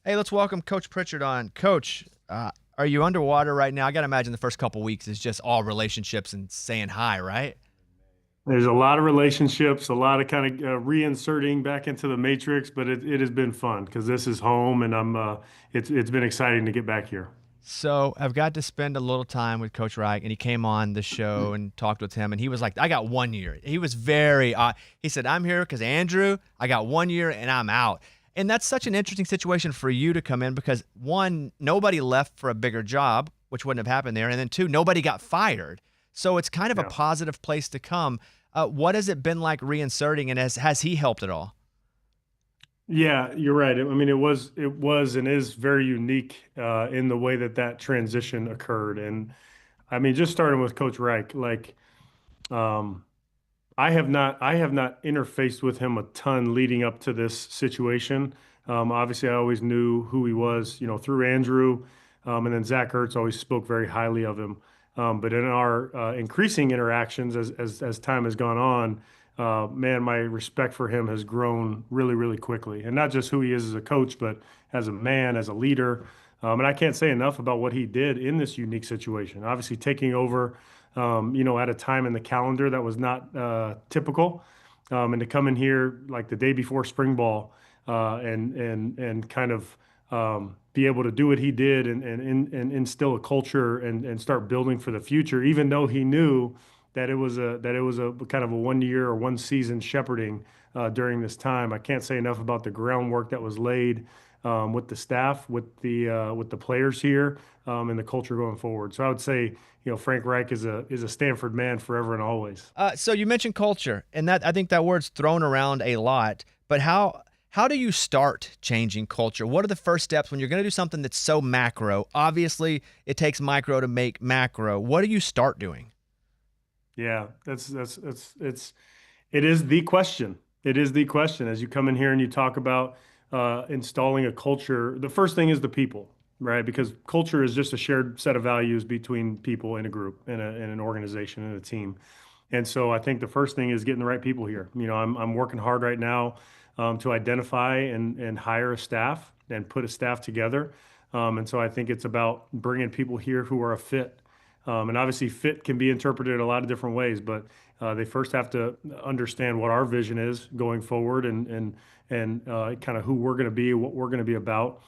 Hey, let's welcome Coach Pritchard on. Coach, are you underwater right now? I got to imagine the first couple weeks is just all relationships and saying hi, right? There's a lot of relationships, a lot of kind of reinserting back into the matrix, but it has been fun because this is home, and it's been exciting to get back here. So I've got to spend a little time with Coach Reich, and he came on the show and talked with him, and he was like, "I got 1 year." He was very, he said, "I'm here because Andrew, I got 1 year and I'm out." And that's such an interesting situation for you to come in because one, nobody left for a bigger job, which wouldn't have happened there, and then two, nobody got fired. So it's kind of a Yeah. positive place to come. What has it been like reinserting, and has he helped at all? Yeah, you're right. I mean, it was and is very unique in the way that that transition occurred. And I mean, just starting with Coach Reich, like um, I have not interfaced with him a ton leading up to this situation. Obviously, I always knew who he was, through Andrew, and then Zach Ertz always spoke very highly of him. But in our increasing interactions as time has gone on, man, my respect for him has grown really, really quickly, and not just who he is as a coach, but as a man, as a leader. And I can't say enough about what he did in this unique situation. Obviously, taking over at a time in the calendar that was not typical. And to come in here like the day before spring ball and kind of be able to do what he did and instill a culture and start building for the future, even though he knew that it was a kind of a 1 year or one season shepherding during this time. I can't say enough about the groundwork that was laid with the staff, with the players here, and the culture going forward. So I would say, Frank Reich is a Stanford man forever and always. So you mentioned culture, and that I think that word's thrown around a lot. But how do you start changing culture? What are the first steps when you're going to do something that's so macro? Obviously, it takes micro to make macro. What do you start doing? Yeah, it is the question. It is the question as you come in here and you talk about installing a culture. The first thing is the people, right? Because culture is just a shared set of values between people in a group, in an organization, in a team. And so I think the first thing is getting the right people here. I'm working hard right now to identify and hire a staff and put a staff together. And so I think it's about bringing people here who are a fit. And obviously, fit can be interpreted a lot of different ways, but they first have to understand what our vision is going forward and kind of who we're going to be, what we're going to be about.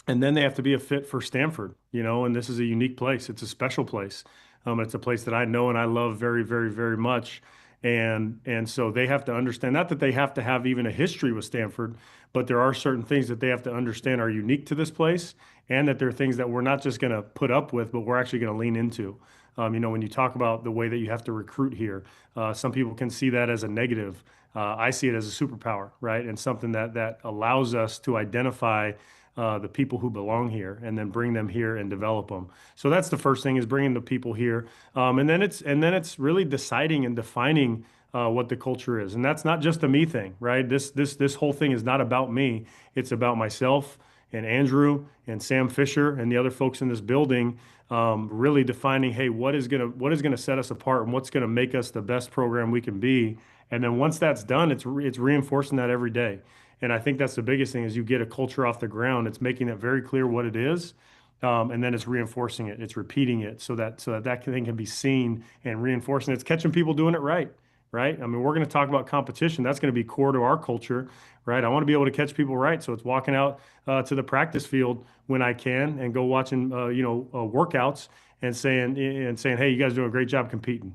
And then they have to be a fit for Stanford, and this is a unique place. It's a special place. It's a place that I know and I love very, very, very much. And so they have to understand, not that they have to have even a history with Stanford, but there are certain things that they have to understand are unique to this place, and that there are things that we're not just going to put up with, but we're actually going to lean into. When you talk about the way that you have to recruit here, some people can see that as a negative. I see it as a superpower, right? And something that allows us to identify the people who belong here and then bring them here and develop them. So that's the first thing, is bringing the people here, and then it's really deciding and defining what the culture is, and that's not just a me thing, right? This whole thing is not about me. It's about myself and Andrew and Sam Fisher and the other folks in this building, really defining, hey, what is gonna set us apart and what's gonna make us the best program we can be. And then once that's done, it's reinforcing that every day. And I think that's the biggest thing, is you get a culture off the ground. It's making it very clear what it is, and then it's reinforcing it. It's repeating it so that thing can be seen and reinforcing. It's catching people doing it right, right? I mean, we're going to talk about competition. That's going to be core to our culture, right? I want to be able to catch people right. So it's walking out to the practice field when I can and go watching, workouts and saying, hey, you guys do a great job competing.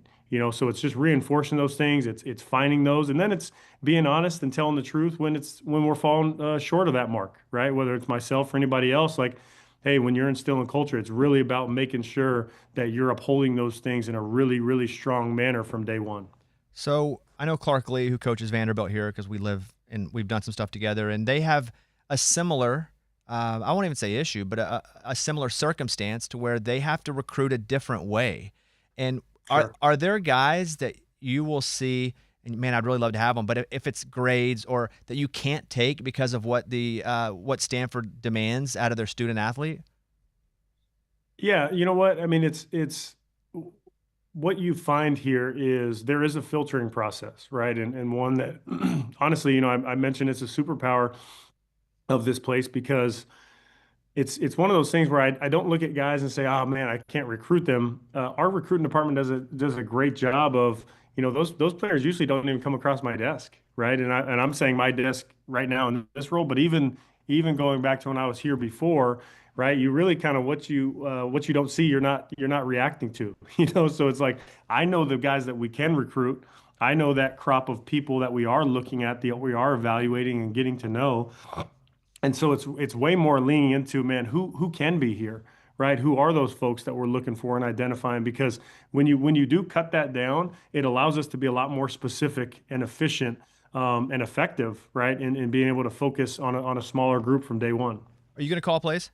So it's just reinforcing those things. It's finding those, and then it's being honest and telling the truth when we're falling short of that mark, right? Whether it's myself or anybody else, like, hey, when you're instilling culture, it's really about making sure that you're upholding those things in a really, really strong manner from day one. So I know Clark Lee, who coaches Vanderbilt here, because we live and we've done some stuff together, and they have a similar, I won't even say issue, but a similar circumstance to where they have to recruit a different way. And are Sure. are there guys that you will see? And man, I'd really love to have them, but if it's grades or that you can't take because of what Stanford demands out of their student athlete. Yeah, you know what? I mean, it's what you find here is there is a filtering process, right? And one that honestly, I mentioned it's a superpower of this place because it's one of those things where I don't look at guys and say, oh man, I can't recruit them. Our recruiting department does a great job of, those players usually don't even come across my desk, right? And I'm saying my desk right now in this role, but even going back to when I was here before, right? You really kind of what you don't see, you're not reacting to, So it's like I know the guys that we can recruit. I know that crop of people that we are looking at, that we are evaluating and getting to know. And so it's way more leaning into, man, who can be here, right? Who are those folks that we're looking for and identifying? Because when you do cut that down, it allows us to be a lot more specific and efficient, and effective, right? In being able to focus on a smaller group from day one. Are you going to call plays?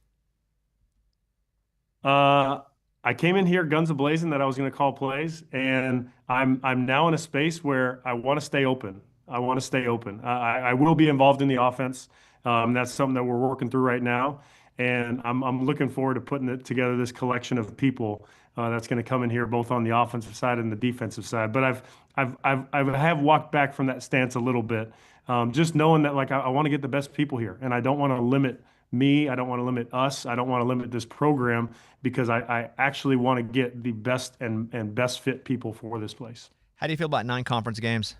Uh, I came in here guns a-blazing that I was going to call plays, and I'm now in a space where I want to stay open. I want to stay open. I will be involved in the offense. That's something that we're working through right now, and I'm looking forward to putting it together, this collection of people that's going to come in here both on the offensive side and the defensive side. But I have walked back from that stance a little bit, just knowing that like I want to get the best people here, and I don't want to limit me. I don't want to limit us. I don't want to limit this program because I actually want to get the best and best fit people for this place. How do you feel about non-conference games?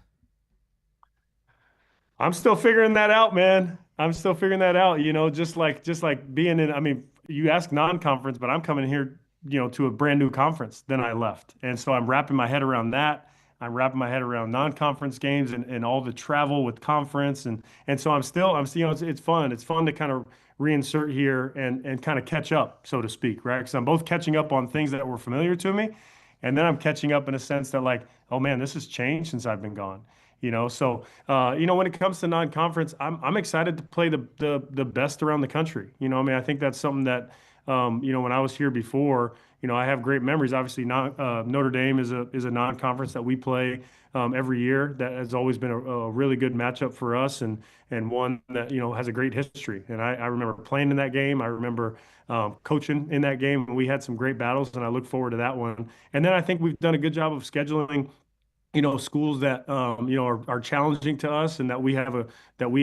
I'm still figuring that out, man. I'm still figuring that out. Just like being in. I mean, you ask non-conference, but I'm coming here, to a brand new conference. Then I left, and so I'm wrapping my head around that. I'm wrapping my head around non-conference games and all the travel with conference, and so it's fun. It's fun to kind of reinsert here and kind of catch up, so to speak, right? Because I'm both catching up on things that were familiar to me, and then I'm catching up in a sense that like, oh man, this has changed since I've been gone. When it comes to non-conference, I'm excited to play the best around the country. I mean, I think that's something that, when I was here before, I have great memories. Obviously, Notre Dame is a non-conference that we play every year. That has always been a really good matchup for us, and one that has a great history. And I remember playing in that game. I remember coaching in that game. We had some great battles, and I look forward to that one. And then I think we've done a good job of scheduling schools that are challenging to us and that we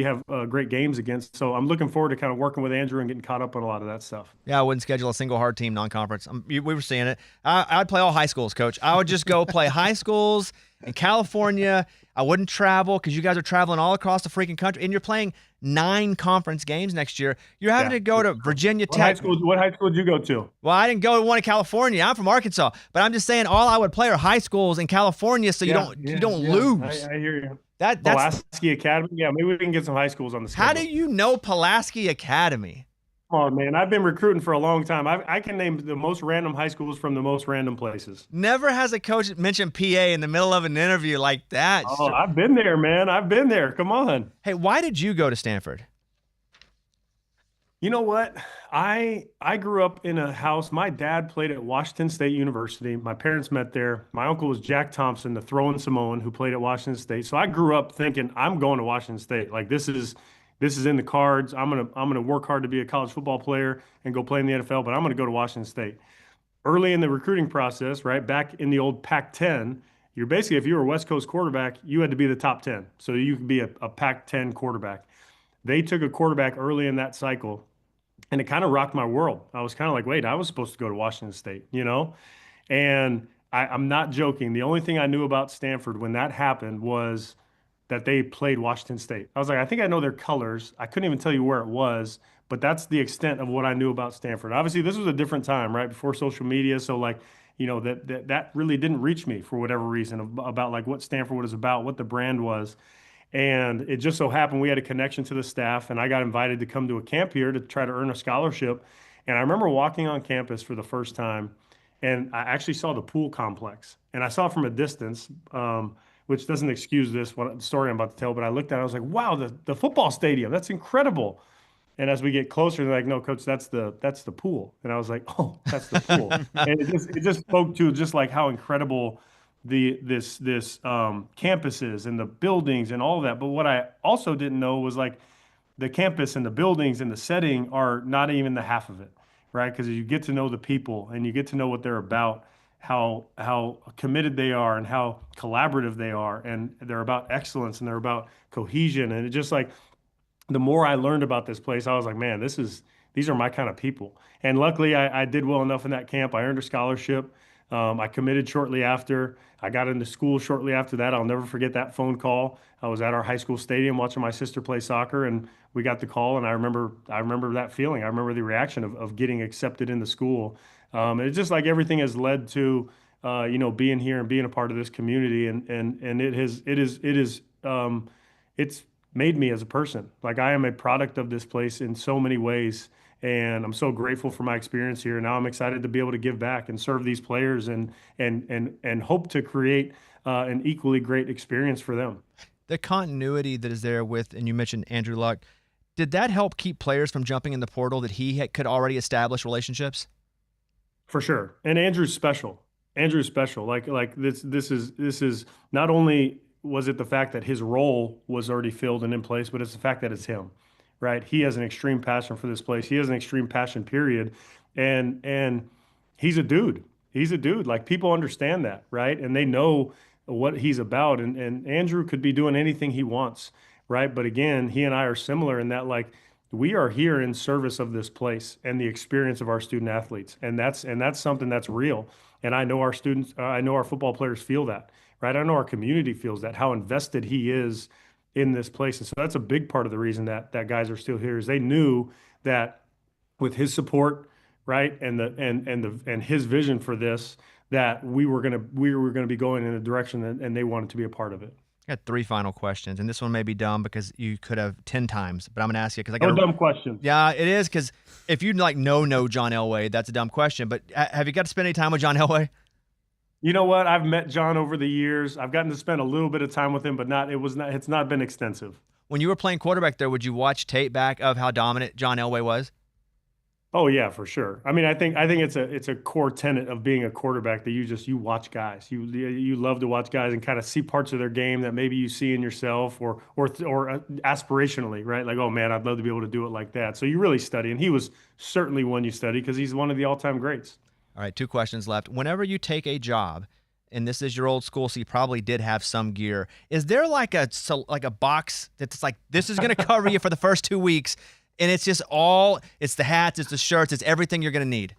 have great games against. So I'm looking forward to kind of working with Andrew and getting caught up on a lot of that stuff. Yeah, I wouldn't schedule a single hard team non-conference. We were seeing it. I'd play all high schools, coach. I would just go play high schools in California. I wouldn't travel because you guys are traveling all across the freaking country, and you're playing 9 conference games next year. You're having to go to Virginia Tech. What high school did you go to? Well, I didn't go to one in California. I'm from Arkansas, but I'm just saying all I would play are high schools in California, so you don't lose. I hear you. That's Pulaski Academy. Yeah, maybe we can get some high schools on the schedule. How do you know Pulaski Academy? Come on, man. I've been recruiting for a long time. I can name the most random high schools from the most random places. Never has a coach mentioned PA in the middle of an interview like that. Oh, I've been there, man. I've been there. Come on. Hey, why did you go to Stanford? You know what? I grew up in a house. My dad played at Washington State University. My parents met there. My uncle was Jack Thompson, the throwing Samoan who played at Washington State. So I grew up thinking I'm going to Washington State. Like this is in the cards. I'm gonna work hard to be a college football player and go play in the NFL, but I'm gonna go to Washington State. Early in the recruiting process, right back in the old Pac-10, you're basically, if you were a West Coast quarterback, you had to be the top 10. So you could be a Pac-10 quarterback. They took a quarterback early in that cycle, and it kind of rocked my world. I was kind of like, wait, I was supposed to go to Washington State, And I'm not joking. The only thing I knew about Stanford when that happened was that they played Washington State. I was like, I think I know their colors. I couldn't even tell you where it was, but that's the extent of what I knew about Stanford. Obviously, this was a different time, right? Before social media. So like, that really didn't reach me for whatever reason about like what Stanford was about, what the brand was. And it just so happened we had a connection to the staff, and I got invited to come to a camp here to try to earn a scholarship. And I remember walking on campus for the first time, and I actually saw the pool complex. And I saw it from a distance, which doesn't excuse this story I'm about to tell, but I looked at it, I was like, wow, the football stadium, that's incredible. And as we get closer, they're like, no, coach, that's the pool. And I was like, oh, that's the pool. And it just spoke to just like how incredible this campus is and the buildings and all of that. But what I also didn't know was like the campus and the buildings and the setting are not even the half of it, right? Because you get to know the people and you get to know what they're about, how committed they are and how collaborative they are, and they're about excellence and they're about cohesion. And it just like the more I learned about this place, I was like, man, this is these are my kind of people. And luckily, I did well enough in that camp. I earned a scholarship. I committed shortly after. I got into school shortly after that. I'll never forget that phone call. I was at our high school stadium watching my sister play soccer, and we got the call. And I remember that feeling. I remember the reaction of getting accepted into school. And it's just like everything has led to, being here and being a part of this community, and it's made me as a person. Like I am a product of this place in so many ways. And I'm so grateful for my experience here. Now I'm excited to be able to give back and serve these players and hope to create an equally great experience for them. The continuity that is there with, and you mentioned Andrew Luck, did that help keep players from jumping in the portal that could already establish relationships? For sure. And Andrew's special. Andrew's special. Like this is not only was it the fact that his role was already filled and in place, but it's the fact that it's him, right? He has an extreme passion for this place. He has an extreme passion, period. And he's a dude. He's a dude. Like people understand that, right? And they know what he's about. And Andrew could be doing anything he wants, right? But again, he and I are similar in that like we are here in service of this place and the experience of our student athletes. And that's something that's real. And I know our students, I know our football players feel that, right? I know our community feels that, how invested he is in this place. And so that's a big part of the reason that guys are still here is they knew that with his support, right, and his vision for this, that we were gonna be going in a direction and they wanted to be a part of it. I got three final questions, and this one may be dumb because you could have 10 times, but I'm going to ask you because I No got dumb questions. Yeah, it is because if you like know John Elway, that's a dumb question. But have you got to spend any time with John Elway? You know what? I've met John over the years. I've gotten to spend a little bit of time with him, but it's not been extensive. When you were playing quarterback there, would you watch tape back of how dominant John Elway was? Oh yeah, for sure. I mean, I think it's a core tenet of being a quarterback that you watch guys. You love to watch guys and kind of see parts of their game that maybe you see in yourself or aspirationally, right? Like, oh man, I'd love to be able to do it like that. So you really study, and he was certainly one you study because he's one of the all-time greats. All right, two questions left. Whenever you take a job, and this is your old school, so you probably did have some gear. Is there like a box that's like this is going to cover you for the first 2 weeks, and it's just it's the hats, it's the shirts, it's everything you're going to need?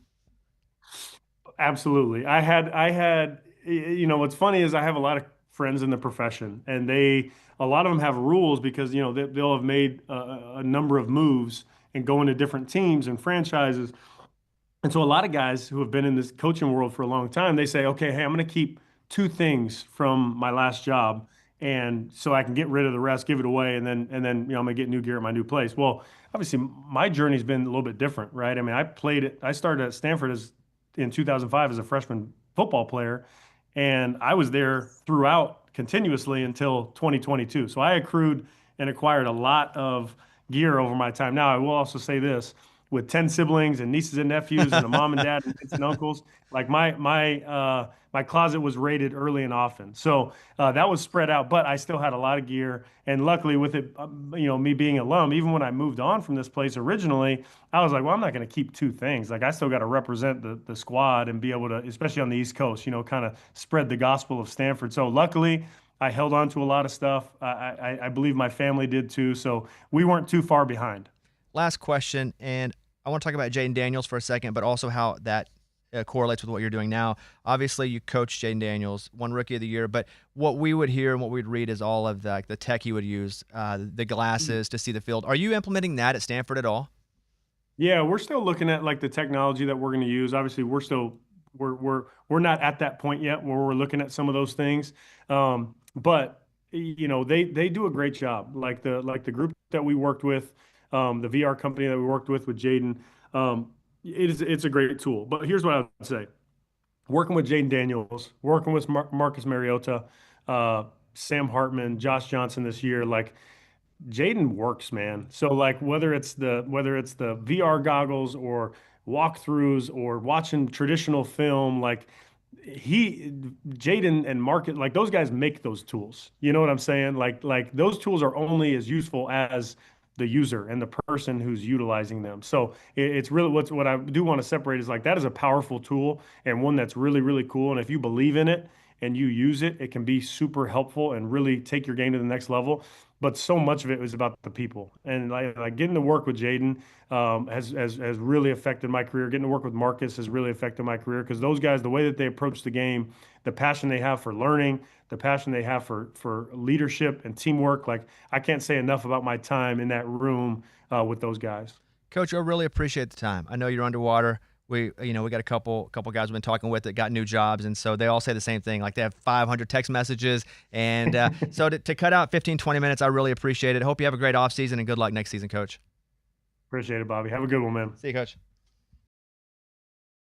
Absolutely. What's funny is I have a lot of friends in the profession, and a lot of them have rules because, they'll have made a number of moves and go into different teams and franchises. And so a lot of guys who have been in this coaching world for a long time, they say, okay, hey, I'm going to keep two things from my last job. And so I can get rid of the rest, give it away, and then I'm gonna get new gear at my new place. Well, obviously my journey's been a little bit different, right? I mean, I started at Stanford in 2005 as a freshman football player, and I was there throughout continuously until 2022. So I accrued and acquired a lot of gear over my time. Now, I will also say this, with 10 siblings and nieces and nephews and a mom and dad and aunts and uncles, like my closet was raided early and often. So that was spread out, but I still had a lot of gear. And luckily with it, me being alum, even when I moved on from this place originally, I was like, well, I'm not going to keep two things. Like I still got to represent the squad and be able to, especially on the East Coast, kind of spread the gospel of Stanford. So luckily I held on to a lot of stuff. I believe my family did too. So we weren't too far behind. Last question, and I want to talk about Jayden Daniels for a second, but also how that correlates with what you're doing now. Obviously, you coached Jayden Daniels, won Rookie of the Year, but what we would hear and what we'd read is all of the tech he would use, the glasses to see the field. Are you implementing that at Stanford at all? Yeah, we're still looking at like the technology that we're going to use. Obviously, we're not at that point yet where we're looking at some of those things. But they do a great job. Like the group that we worked with, the VR company that we worked with Jayden, it's a great tool. But here's what I would say: working with Jayden Daniels, working with Marcus Mariota, Sam Hartman, Josh Johnson this year, like Jayden works, man. So like whether it's the VR goggles or walkthroughs or watching traditional film, like he Jayden and Market, like those guys make those tools. You know what I'm saying? Like those tools are only as useful as the user and the person who's utilizing them. So it's really what I do want to separate is like that is a powerful tool and one that's really, really cool. And if you believe in it and you use it, it can be super helpful and really take your game to the next level. but so much of it was about the people. And like getting to work with Jayden has really affected my career. Getting to work with Marcus has really affected my career because those guys, the way that they approach the game, the passion they have for learning, the passion they have for leadership and teamwork. Like I can't say enough about my time in that room with those guys. Coach, I really appreciate the time. I know you're underwater. We got a couple guys we've been talking with that got new jobs, and so they all say the same thing. Like they have 500 text messages, and so to cut out 15, 20 minutes, I really appreciate it. Hope you have a great offseason and good luck next season, Coach. Appreciate it, Bobby. Have a good one, man. See you, Coach.